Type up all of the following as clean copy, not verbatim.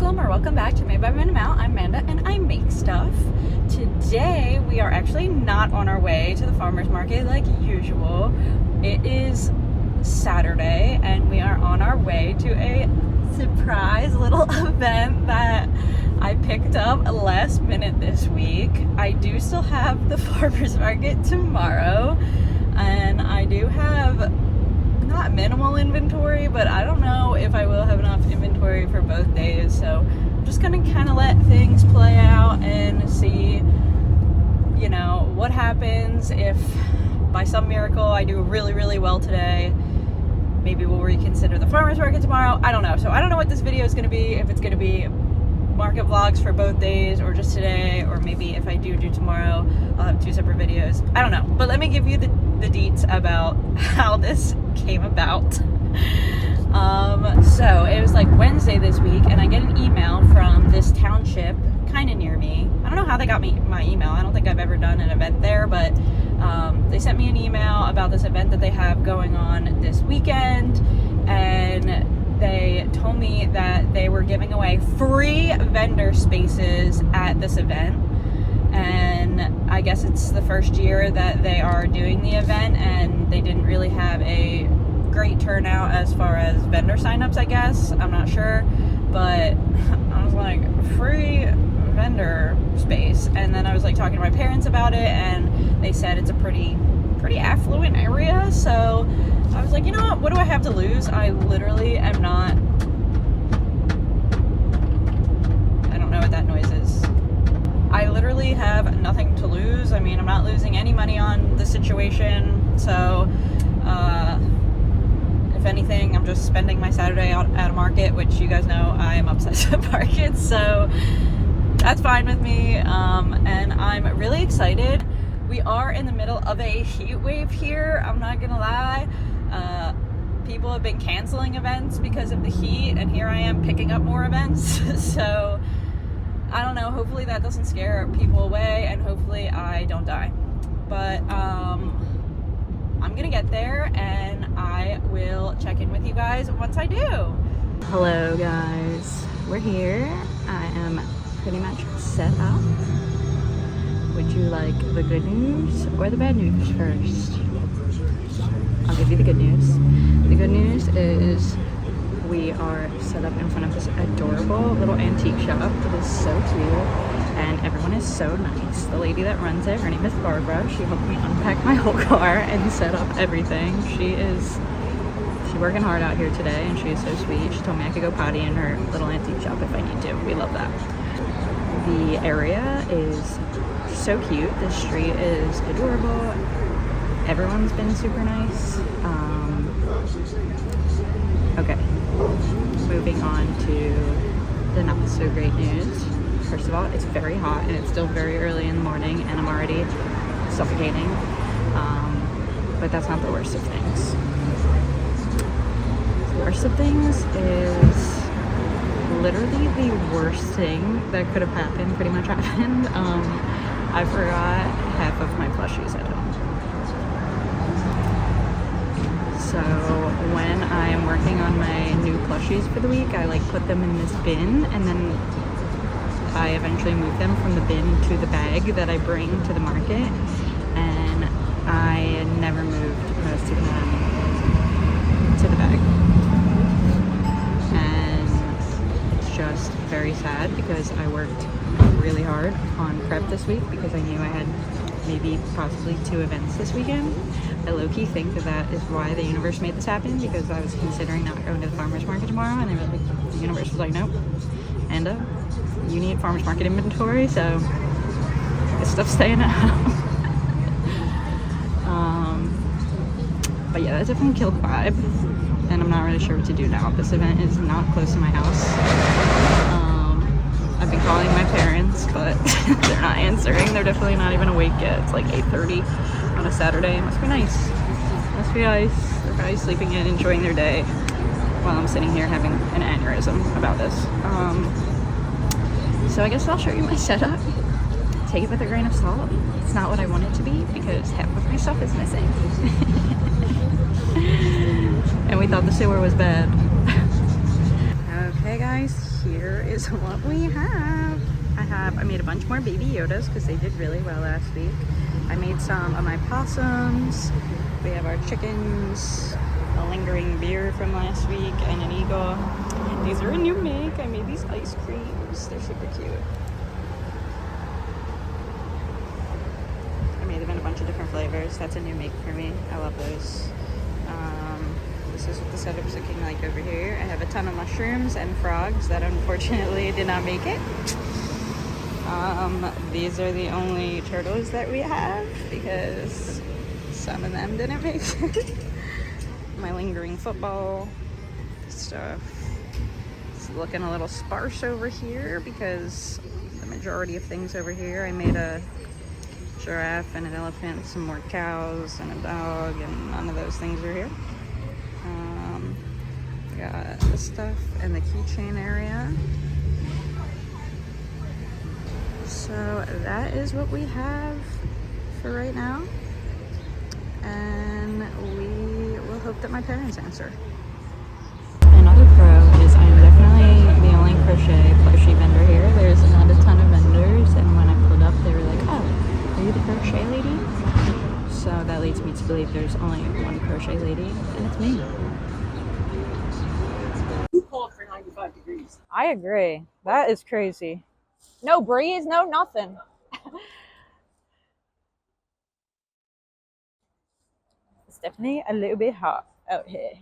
welcome or welcome back to Made by Minute Amount. I'm Amanda and I make stuff. Today we are actually not on our way to the farmer's market like usual. It is Saturday and we are on our way to a surprise little event that I picked up last minute this week. I do still have the farmer's market tomorrow and I do have not minimal inventory, but I don't know if I will have enough inventory for both days, so I'm just gonna kind of let things play out and see, you know, what happens. If by some miracle I do really well today, maybe we'll reconsider the farmer's market tomorrow. I don't know. So I don't know what this video is gonna be, if it's gonna be market vlogs for both days or just today, or maybe if I do tomorrow I'll have two separate videos. I don't know, but let me give you the deets about how this came about. So it was like Wednesday this week and I get an email from this township kind of near me. I don't know how they got my email. I don't think I've ever done an event there, but they sent me an email about this event that they have going on this weekend, and they told me that they were giving away free vendor spaces at this event. And I guess it's the first year that they are doing the event, and they didn't really have a great turnout as far as vendor signups, I guess. I'm not sure, but I was like, free vendor space. And then I was like talking to my parents about it, and they said it's a pretty affluent area. So I was like, you know what do I have to lose? I literally am not, I don't know what that noise is. I literally have nothing to lose. I mean, I'm not losing any money on the situation. So, if anything, I'm just spending my Saturday out at a market, which you guys know I am obsessed with markets. So that's fine with me. And I'm really excited. We are in the middle of a heat wave here. I'm not gonna lie. People have been canceling events because of the heat, and here I am picking up more events. So I don't know, hopefully that doesn't scare people away, and hopefully I don't die. But I'm gonna get there and I will check in with you guys once I do. Hello guys, we're here. I am pretty much set up. Would you like the good news or the bad news first? I'll give you the good news. The good news is we are set up in front of this adorable little antique shop. It is so cute and everyone is so nice. The lady that runs it, her name is Barbara. She helped me unpack my whole car and set up everything. She's working hard out here today and she is so sweet. She told me I could go potty in her little antique shop if I need to. We love that. The area is so cute. The street is adorable. Everyone's been super nice. Okay, moving on to the not so great news. First of all, it's very hot and it's still very early in the morning and I'm already suffocating. But that's not the worst of things. The worst of things is literally the worst thing that could have happened pretty much happened. I forgot half of my plushies at home. So when I'm working on my new plushies for the week, I like put them in this bin, and then I eventually move them from the bin to the bag that I bring to the market, and I never moved most of them to the bag. And it's just very sad because I worked really hard on prep this week because I knew I had maybe possibly 2 events this weekend. I low-key think that is why the universe made this happen, because I was considering not going to the farmer's market tomorrow, and they were like, the universe was like, nope, Amanda, you need farmer's market inventory, so this stuff's staying at home. But yeah, that definitely killed the vibe, and I'm not really sure what to do now. This event is not close to my house. I've been calling my parents, but they're not answering. They're definitely not even awake yet. It's like 8:30 on a Saturday. It must be nice. Must be nice. They're probably sleeping in, enjoying their day, while I'm sitting here having an aneurysm about this. So I guess I'll show you my setup. Take it with a grain of salt. It's not what I want it to be because half of my stuff is missing. And we thought the sewer was bad. Okay guys. guys, here is what we have. I made a bunch more baby Yodas because they did really well last week. I made some of my possums. We have our chickens, a lingering beer from last week, and an eagle. These are a new make. I made these ice creams. They're super cute. I made them in a bunch of different flavors. That's a new make for me. I love those. This is what the setup's looking like over here. I have a ton of mushrooms and frogs that unfortunately did not make it. These are the only turtles that we have because some of them didn't make it. My lingering football stuff. It's looking a little sparse over here because the majority of things over here. I made a giraffe and an elephant, some more cows and a dog, and none of those things are here. Got the stuff in the keychain area. So that is what we have for right now. And we will hope that my parents answer. Another pro is I'm definitely the only crochet plushie vendor here. There's not a ton of vendors, and when I pulled up they were like, oh, are you the crochet lady? So that leads me to believe there's only one crochet lady, and it's me. For 95 degrees. I agree. That is crazy. No breeze, no nothing. It's definitely a little bit hot out here.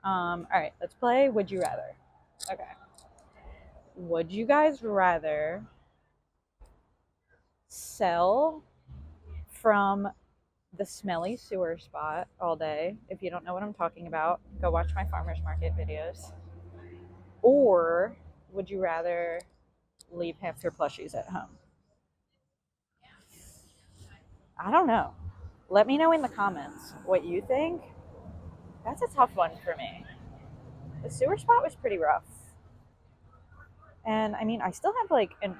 All right, let's play Would You Rather. Okay. Would you guys rather sell from the smelly sewer spot all day? If you don't know what I'm talking about, go watch my farmer's market videos. Or would you rather leave half your plushies at home? I don't know. Let me know in the comments what you think. That's a tough one for me. The sewer spot was pretty rough. And I mean, I still have like a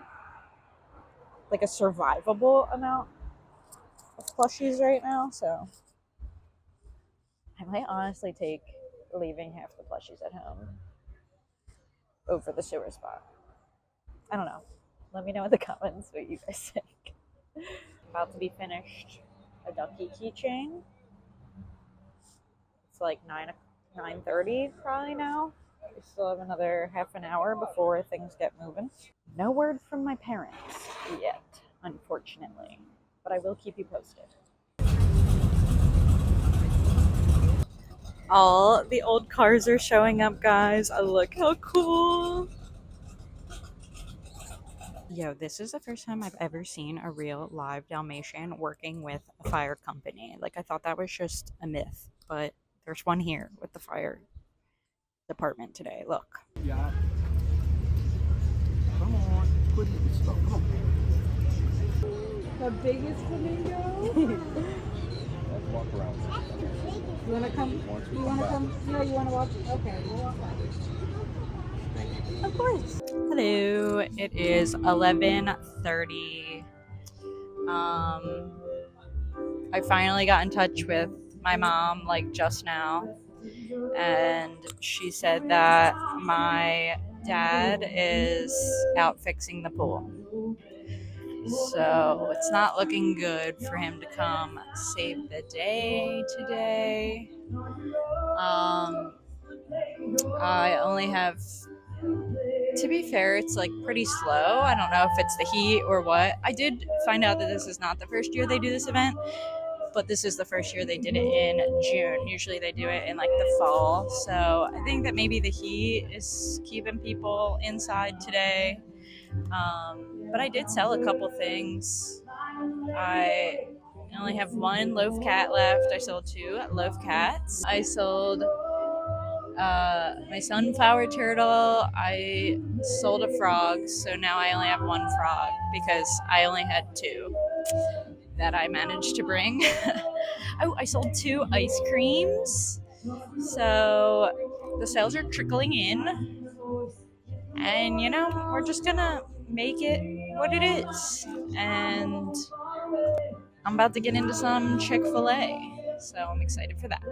survivable amount of plushies right now, so I might honestly take leaving half the plushies at home over the sewer spot. I don't know. Let me know in the comments what you guys think. About to be finished a ducky keychain. It's like 9:30 probably now. We still have another half an hour before things get moving. No word from my parents yet, unfortunately, but I will keep you posted. All the old cars are showing up, guys. Look how cool. Yo, this is the first time I've ever seen a real live Dalmatian working with a fire company. Like, I thought that was just a myth, but there's one here with the fire department today. Look. Yeah. Come on. Put it in stuff. Come on. The biggest flamingo? Let's walk around. You wanna come? You wanna come? No, you wanna walk? Okay, we'll walk back. Of course. Hello. It is 11:30. I finally got in touch with my mom like just now, and she said that my dad is out fixing the pool. So it's not looking good for him to come save the day today. I only have, to be fair, it's like pretty slow. I don't know if it's the heat or what. I did find out that this is not the first year they do this event, but this is the first year they did it in June. Usually they do it in like the fall. So I think that maybe the heat is keeping people inside today. But I did sell a couple things. I only have one loaf cat left. I sold 2 loaf cats. I sold my sunflower turtle. I sold a frog, so now I only have 1 frog because I only had 2 that I managed to bring. Oh, I sold 2 ice creams. So the sales are trickling in. And, you know, we're just gonna make it what it is. And I'm about to get into some Chick-fil-A. So I'm excited for that.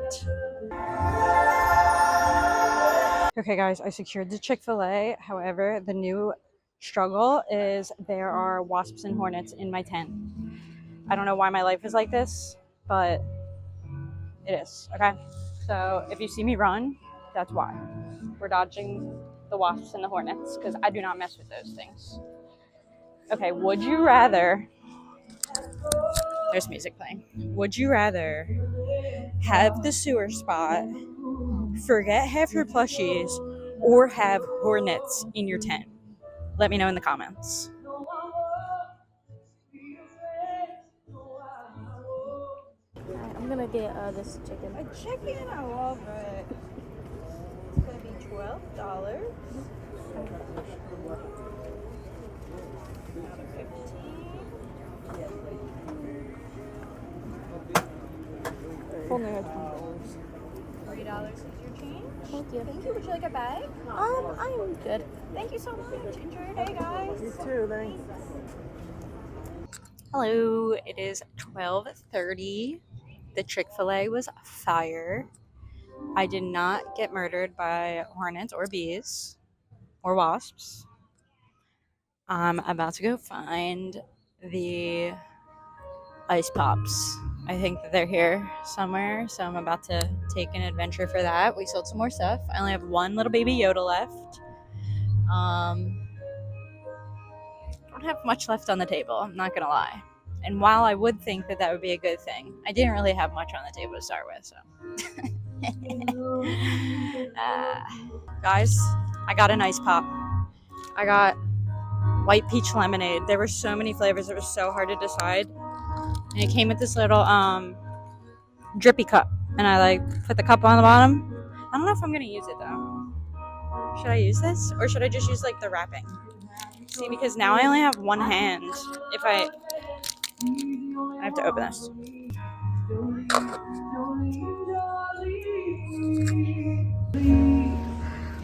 Okay, guys, I secured the Chick-fil-A. However, the new struggle is there are wasps and hornets in my tent. I don't know why my life is like this, but it is, okay? So if you see me run, that's why. We're dodging the wasps and the hornets because I do not mess with those things. Okay, would you rather... There's music playing. Would you rather have the sewer spot, forget half your plushies, or have hornets in your tent? Let me know in the comments. I'm gonna get this chicken. A chicken, I love it. It's gonna be $12. Only has $3 is your change. Thank you. Thank you. Would you like a bag? I'm good. Thank you so much. Enjoy your day, guys. You too, thanks. Hello. It is 12:30. The Chick-fil-A was fire. I did not get murdered by hornets or bees or wasps. I'm about to go find the ice pops. I think that they're here somewhere, so I'm about to take an adventure for that. We sold some more stuff. I only have one little baby Yoda left. Don't have much left on the table, I'm not gonna lie. And while I would think that that would be a good thing, I didn't really have much on the table to start with, so. Guys, I got an ice pop. I got white peach lemonade. There were so many flavors, it was so hard to decide. And it came with this little drippy cup. And I like put the cup on the bottom. I don't know if I'm gonna use it though. Should I use this? Or should I just use like the wrapping? See, because now I only have one hand. If I have to open this.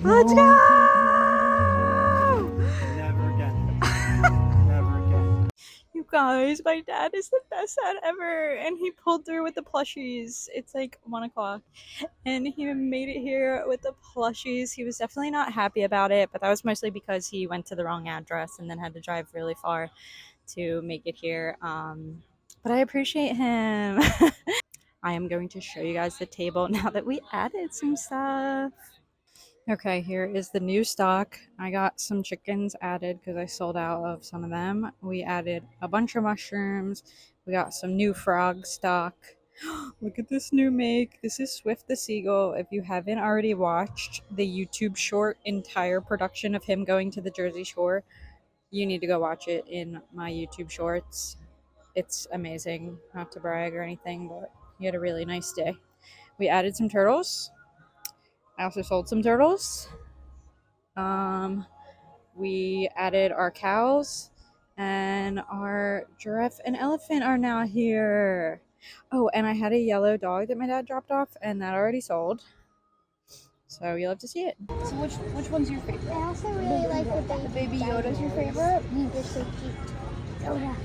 Let's go! Never again. Never again. You guys, my dad is the best dad ever, and he pulled through with the plushies. It's like 1 o'clock, and he made it here with the plushies. He was definitely not happy about it, but that was mostly because he went to the wrong address and then had to drive really far to make it here. But I appreciate him. I am going to show you guys the table now that we added some stuff. Okay, here is the new stock. I got some chickens added because I sold out of some of them. We added a bunch of mushrooms. We got some new frog stock. Look at this new make. This is Swift the Seagull. If you haven't already watched the YouTube short entire production of him going to the Jersey Shore, you need to go watch it in my YouTube shorts. It's amazing. Not to brag or anything, but he had a really nice day. We added some turtles. I also sold some turtles. We added our cows, and our giraffe and elephant are now here. Oh, and I had a yellow dog that my dad dropped off, and that already sold. So you'll have to see it. So which one's your favorite? I also really like the Baby Yoda's your favorite? They're so cute. Oh yeah.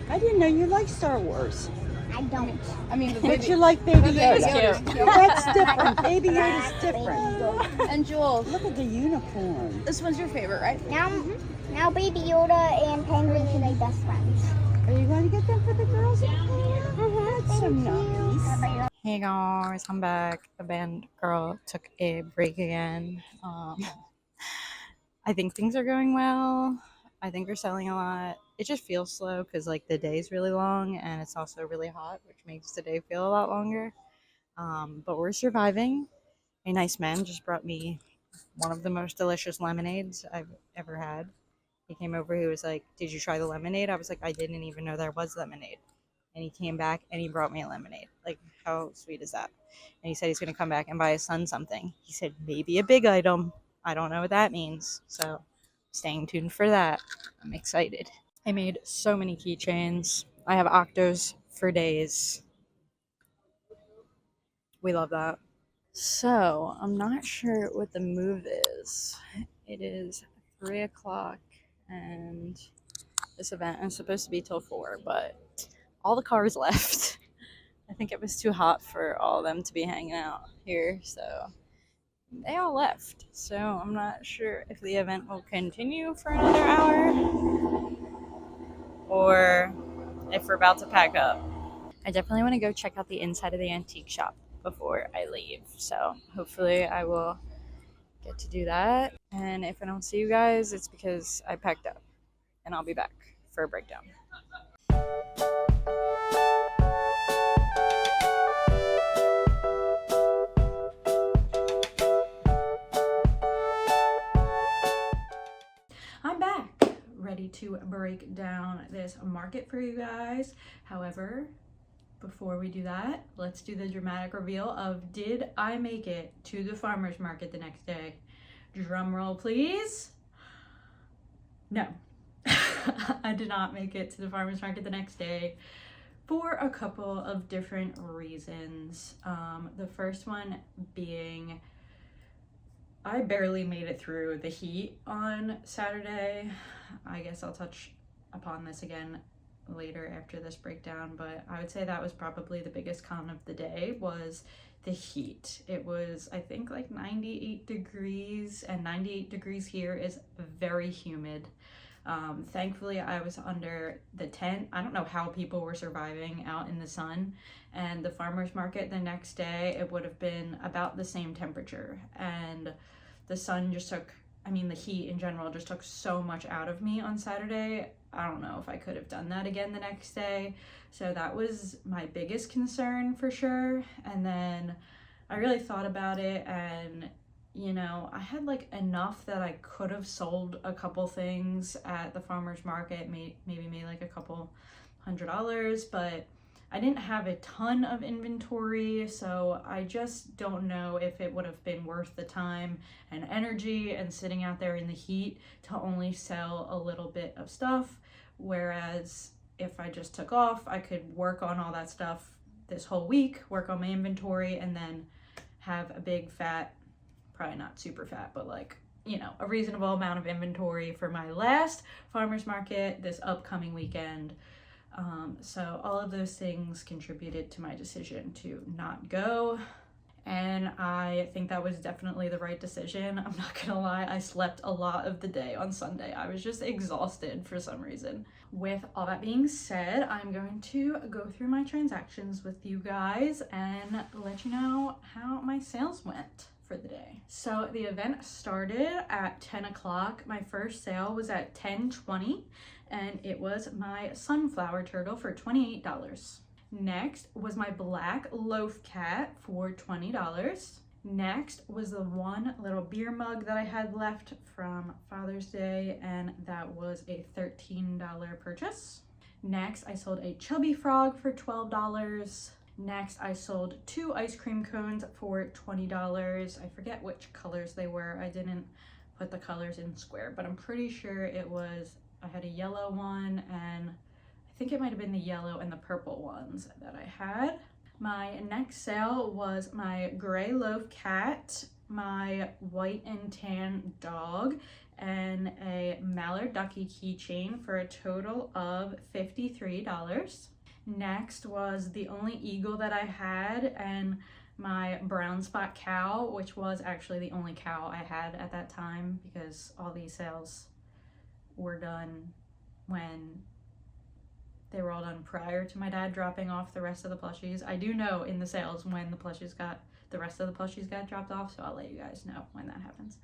I didn't know you liked Star Wars. I don't. I mean, the But baby. you like Baby the baby Yoda. Yoda's Well, that's different. Baby Yoda's different. And Jules, Look at the uniform. this one's your favorite, right? Now Baby Yoda and Penguin can be best friends. Are you going to get them for the girls? That's so nice. Hey guys, I'm back. The band girl took a break again. I think things are going well. I think we're selling a lot. It just feels slow because like the day's really long and it's also really hot, which makes the day feel a lot longer. But we're surviving. A nice man just brought me one of the most delicious lemonades I've ever had. He came over, he was like, "Did you try the lemonade?" I was like, "I didn't even know there was lemonade." And he came back and he brought me a lemonade. Like, how sweet is that? And he said he's going to come back and buy his son something. He said, maybe a big item. I don't know what that means. So, staying tuned for that. I'm excited. I made so many keychains. I have octos for days. We love that. So, I'm not sure what the move is. It is 3 o'clock and this event is supposed to be till 4, but all the cars left. I think it was too hot for all of them to be hanging out here, so they all left. So I'm not sure if the event will continue for another hour or if we're about to pack up. I definitely want to go check out the inside of the antique shop before I leave. So hopefully I will get to do that. And if I don't see you guys, it's because I packed up and I'll be back for a breakdown. I'm back, ready to break down this market for you guys. However, before we do that, let's do the dramatic reveal of did I make it to the farmer's market the next day? Drum roll, please. No, I did not make it to the farmer's market the next day for a couple of different reasons. The first one being I barely made it through the heat on Saturday. I guess I'll touch upon this again later after this breakdown, but I would say that was probably the biggest con of the day was the heat. It was, I think, like 98 degrees, and 98 degrees here is very humid. Thankfully I was under the tent. I don't know how people were surviving out in the sun, and the farmer's market the next day, it would have been about the same temperature, and the sun just took, the heat in general just took so much out of me on Saturday. I don't know if I could have done that again the next day. So that was my biggest concern for sure. And then I really thought about it, and I had like enough that I could have sold a couple things at the farmer's market, maybe made like a couple $100, but I didn't have a ton of inventory, so I just don't know if it would have been worth the time and energy and sitting out there in the heat to only sell a little bit of stuff. Whereas if I just took off, I could work on all that stuff this whole week, work on my inventory, and then have a big fat, probably not super fat, but like, a reasonable amount of inventory for my last farmer's market this upcoming weekend. So all of those things contributed to my decision to not go, and I think that was definitely the right decision. I'm not gonna lie, I slept a lot of the day on Sunday. I was just exhausted for some reason. With all that being said, I'm going to go through my transactions with you guys and let you know how my sales went for the day. So the event started at 10 o'clock. My first sale was at 10:20, and it was my sunflower turtle for $28. Next was my black loaf cat for $20. Next was the one little beer mug that I had left from Father's Day, and that was a $13 purchase. Next, I sold a chubby frog for $12. Next, I sold 2 ice cream cones for $20. I forget which colors they were. I didn't put the colors in square, but I'm pretty sure it was, I had a yellow one, and I think it might have been the yellow and the purple ones that I had. My next sale was my gray loaf cat, my white and tan dog, and a mallard ducky keychain for a total of $53. Next was the only eagle that I had, and my brown spot cow, which was actually the only cow I had at that time because all these sales were done when they were all done prior to my dad dropping off the rest of the plushies. I do know in the sales when the rest of the plushies got dropped off, so I'll let you guys know when that happens.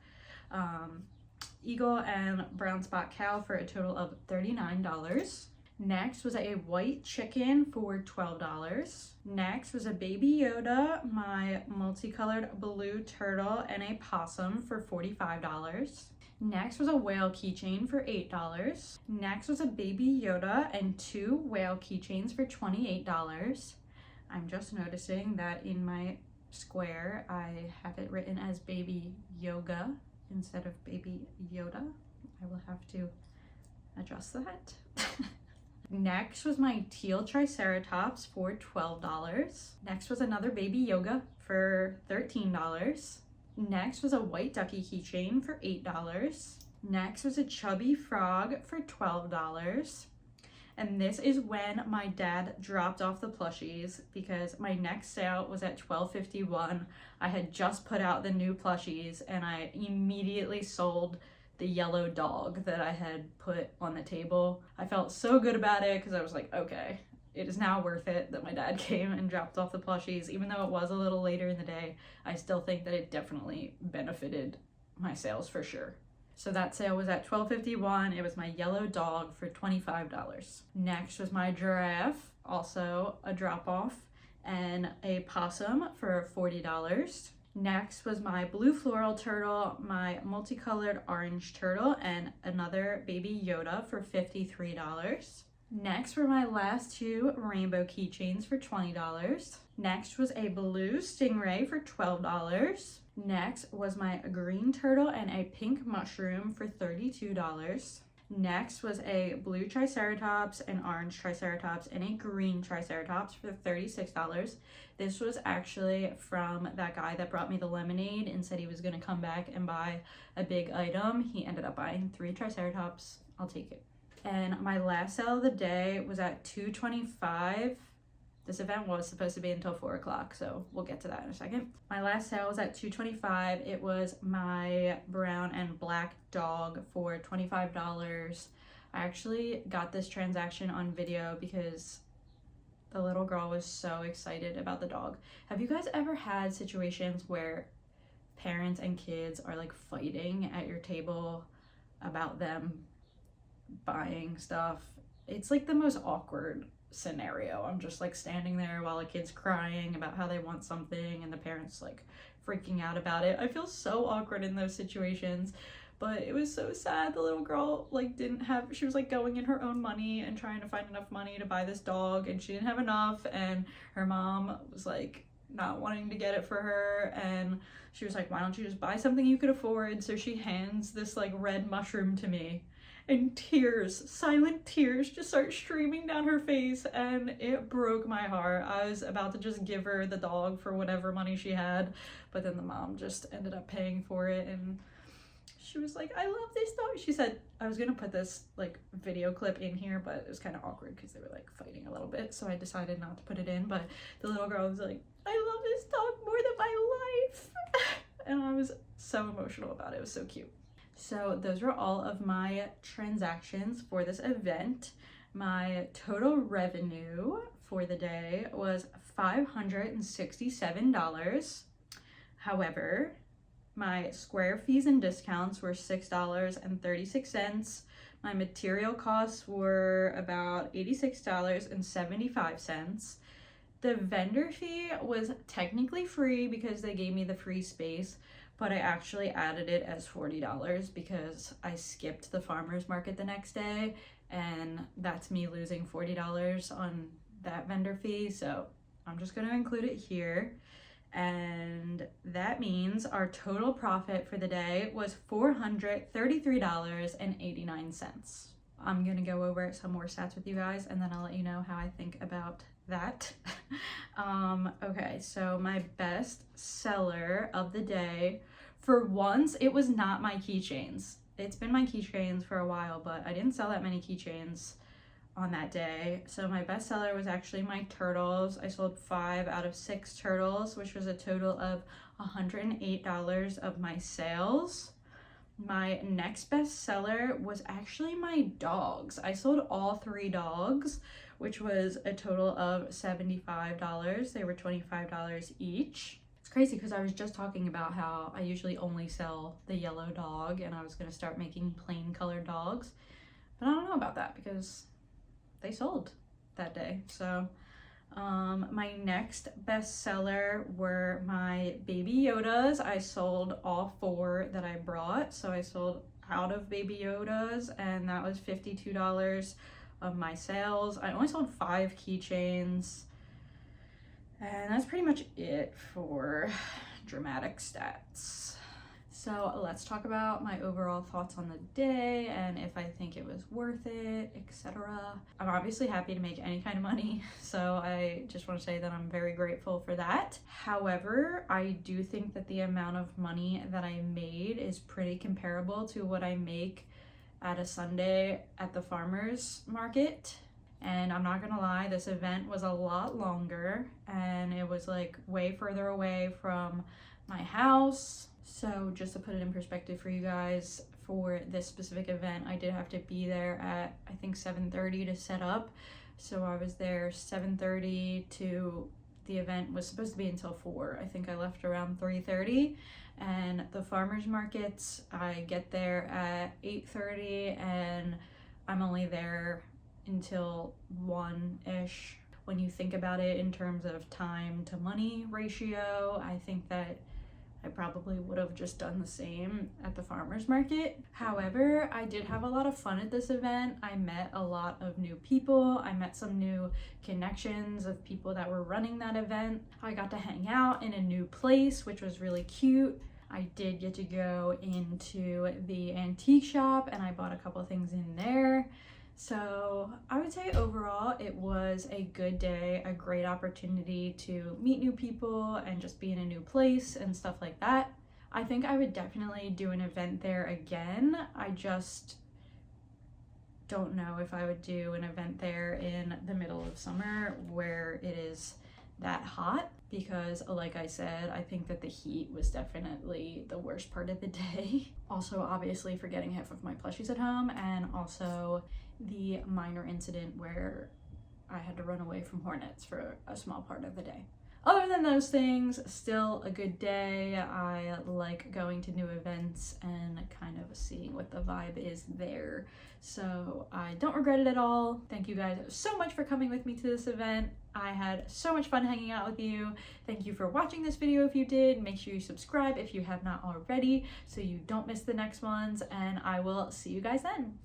Eagle and brown spot cow for a total of $39. Next was a white chicken for $12. Next was a baby Yoda, my multicolored blue turtle, and a possum for $45. Next was a whale keychain for $8. Next was a baby Yoda and 2 whale keychains for $28. I'm just noticing that in my square I have it written as baby yoga instead of baby Yoda. I will have to adjust that. Next was my teal triceratops for $12. Next was another baby yoga for $13. Next was a white ducky keychain for $8. Next was a chubby frog for $12. And this is when my dad dropped off the plushies because my next sale was at $12.51. I had just put out the new plushies and I immediately sold the yellow dog that I had put on the table. I felt so good about it because I was like, okay, it is now worth it that my dad came and dropped off the plushies. Even though it was a little later in the day, I still think that it definitely benefited my sales for sure. So that sale was at $12.51. It was my yellow dog for $25. Next was my giraffe, also a drop off, and a possum for $40. Next was my blue floral turtle, my multicolored orange turtle, and another baby Yoda for $53. Next were my last two rainbow keychains for $20. Next was a blue stingray for $12. Next was my green turtle and a pink mushroom for $32. Next was a blue triceratops, an orange triceratops, and a green triceratops for $36. This was actually from that guy that brought me the lemonade and said he was going to come back and buy a big item. He ended up buying 3 triceratops. I'll take it. And my last sale of the day was at $2.25. This event was supposed to be until 4 o'clock, so we'll get to that in a second. My last sale was at $2.25. It was my brown and black dog for $25. I actually got this transaction on video because the little girl was so excited about the dog. Have you guys ever had situations where parents and kids are like fighting at your table about them buying stuff? It's like the most awkward scenario. I'm just like standing there while a kid's crying about how they want something and the parents like freaking out about it. I feel so awkward in those situations, but it was so sad. The little girl like she was like going in her own money and trying to find enough money to buy this dog, and she didn't have enough, and her mom was like not wanting to get it for her, and she was like, why don't you just buy something you could afford? So she hands this like red mushroom to me, and tears, silent tears, just start streaming down her face, and it broke my heart. I was about to just give her the dog for whatever money she had, but then the mom just ended up paying for it, and she was like, I love this dog. She said, I was gonna put this like video clip in here, but it was kind of awkward because they were like fighting a little bit, so I decided not to put it in. But the little girl was like, I love this dog more than my life. And I was so emotional about it. It was so cute. So those were all of my transactions for this event. My total revenue for the day was $567. However, my square fees and discounts were $6.36. My material costs were about $86.75. The vendor fee was technically free because they gave me the free space, but I actually added it as $40 because I skipped the farmer's market the next day, and that's me losing $40 on that vendor fee, so I'm just going to include it here. And that means our total profit for the day was $433.89. I'm gonna go over some more stats with you guys, and then I'll let you know how I think about that. Okay, so my best seller of the day, for once, it was not my keychains. It's been my keychains for a while, but I didn't sell that many keychains on that day. So my best seller was actually my turtles. I sold 5 out of 6 turtles, which was a total of $108 of my sales. My next best seller was actually my dogs. I sold all 3 dogs, which was a total of $75. They were $25 each. It's crazy because I was just talking about how I usually only sell the yellow dog, and I was going to start making plain colored dogs, but I don't know about that because they sold that day. So my next best seller were my baby Yodas. I sold all 4 that I brought, so I sold out of baby Yodas, and that was $52 of my sales. I only sold 5 keychains, and that's pretty much it for dramatic stats. So let's talk about my overall thoughts on the day and if I think it was worth it, etc. I'm obviously happy to make any kind of money, so I just want to say that I'm very grateful for that. However, I do think that the amount of money that I made is pretty comparable to what I make at a Sunday at the farmer's market. And I'm not gonna lie, this event was a lot longer and it was like way further away from my house. So just to put it in perspective for you guys, for this specific event, I did have to be there at I think 7:30 to set up. So I was there 7:30 to, the event was supposed to be until 4. I think I left around 3:30. And the farmers markets, I get there at 8:30 and I'm only there until 1-ish. When you think about it in terms of time to money ratio, I think that I probably would have just done the same at the farmers market. However, I did have a lot of fun at this event. I met a lot of new people. I met some new connections of people that were running that event. I got to hang out in a new place, which was really cute. I did get to go into the antique shop and I bought a couple things in there. So I would say overall it was a good day, a great opportunity to meet new people and just be in a new place and stuff like that. I think I would definitely do an event there again. I just don't know if I would do an event there in the middle of summer where it is that hot, because like I said, I think that the heat was definitely the worst part of the day. Also obviously forgetting half of my plushies at home, and also the minor incident where I had to run away from hornets for a small part of the day. Other than those things, still a good day. I like going to new events and kind of seeing what the vibe is there. So I don't regret it at all. Thank you guys so much for coming with me to this event. I had so much fun hanging out with you. Thank you for watching this video if you did. Make sure you subscribe if you have not already so you don't miss the next ones, and I will see you guys then.